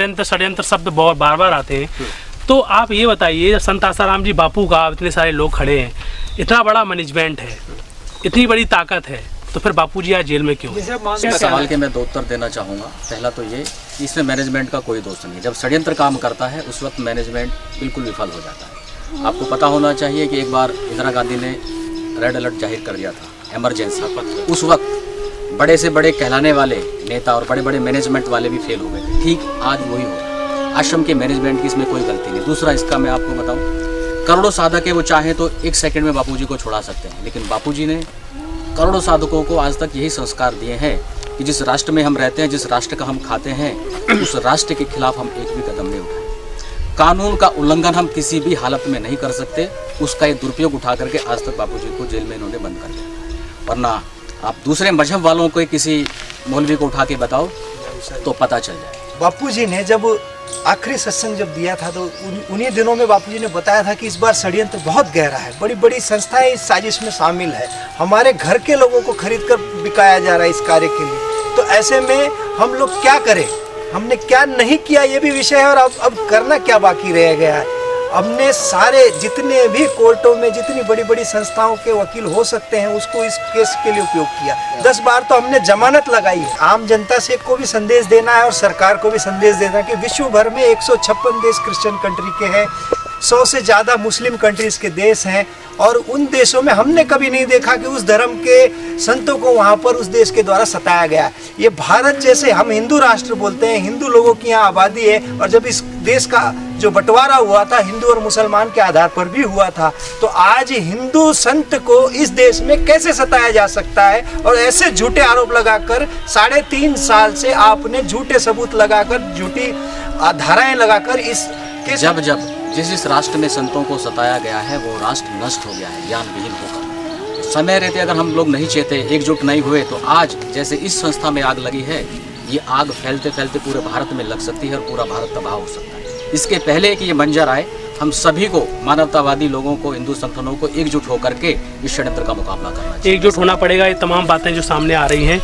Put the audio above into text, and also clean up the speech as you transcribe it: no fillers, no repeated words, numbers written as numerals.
षड्यंत्र शब्द बहुत बार बार आते हैं। तो आप ये बताइए, संत आसाराम जी बापू का इतने सारे लोग खड़े हैं, इतना बड़ा मैनेजमेंट है, इतनी बड़ी ताकत है, तो फिर बापूजी आज जेल में क्यों? इस सवाल के मैं दो उत्तर देना चाहूँगा। पहला तो ये, इसमें मैनेजमेंट का कोई दोष नहीं है। जब षड्यंत्र काम करता है उस वक्त मैनेजमेंट बिल्कुल विफल हो जाता है। आपको पता होना चाहिए कि एक बार इंदिरा गांधी ने रेड अलर्ट जाहिर कर दिया था, इमरजेंसी। उस वक्त बड़े से बड़े कहलाने वाले नेता और बड़े बड़े मैनेजमेंट वाले भी फेल हो गए थे। ठीक आज वही हो रहा है। आश्रम के मैनेजमेंट की इसमें कोई गलती नहीं। दूसरा, इसका मैं आपको बताऊं, करोड़ों साधक है, वो चाहें तो एक सेकंड में बापूजी को छुड़ा सकते हैं, लेकिन बापूजी ने करोड़ों साधकों को आज तक यही संस्कार दिए हैं कि जिस राष्ट्र में हम रहते हैं, जिस राष्ट्र का हम खाते हैं, उस राष्ट्र के खिलाफ हम एक भी कदम नहीं उठाएं। कानून का उल्लंघन हम किसी भी हालत में नहीं कर सकते। उसका एक दुरुपयोग उठा करके आज तक बापूजी को जेल में इन्होंने बंद कर दिया। वरना आप दूसरे मजहब वालों को किसी मौलवी को उठा के बताओ तो पता चल जाए। बापूजी ने जब आखिरी सत्संग जब दिया था तो उन्हीं दिनों में बापूजी ने बताया था कि इस बार षड्यंत्र बहुत गहरा है, बड़ी बड़ी संस्थाएं इस साजिश में शामिल है, हमारे घर के लोगों को खरीद कर बिकाया जा रहा है इस कार्य के लिए। तो ऐसे में हम लोग क्या करें, हमने क्या नहीं किया ये भी विषय है, और अब करना क्या बाकी रह गया है। हमने सारे जितने भी कोर्टों में जितनी बड़ी बड़ी संस्थाओं के वकील हो सकते हैं उसको इस केस के लिए उपयोग किया। 10 बार तो हमने जमानत लगाई है। आम जनता से को भी संदेश देना है और सरकार को भी संदेश देना है कि विश्व भर में 156 देश क्रिश्चियन कंट्री के हैं, 100 से ज़्यादा मुस्लिम कंट्रीज के देश हैं, और उन देशों में हमने कभी नहीं देखा कि उस धर्म के संतों को वहाँ पर उस देश के द्वारा सताया गया। ये भारत जैसे, हम हिंदू राष्ट्र बोलते हैं, हिंदू लोगों की यहाँ आबादी है, और जब इस देश का जो बंटवारा हुआ था हिंदू और मुसलमान के आधार पर भी हुआ था, तो आज हिंदू संत को इस देश में कैसे सताया जा सकता है? और ऐसे झूठे आरोप लगाकर 3.5 साल से आपने झूठे सबूत लगाकर, झूठी धाराएं लगाकर इस जब जिस राष्ट्र में संतों को सताया गया है वो राष्ट्र नष्ट हो गया है, ज्ञान विहीन होकर। समय रहते अगर हम लोग नहीं चाहते, एकजुट नहीं हुए, तो आज जैसे इस संस्था में आग लगी है, ये आग फैलते फैलते पूरे भारत में लग सकती है और पूरा भारत तबाह हो सकता है। इसके पहले कि ये मंजर आए, हम सभी को, मानवतावादी लोगों को, हिंदू संगठनों को एकजुट होकर के इस षड्यंत्र का मुकाबला करना चाहिए। एकजुट होना पड़ेगा। ये तमाम बातें जो सामने आ रही हैं,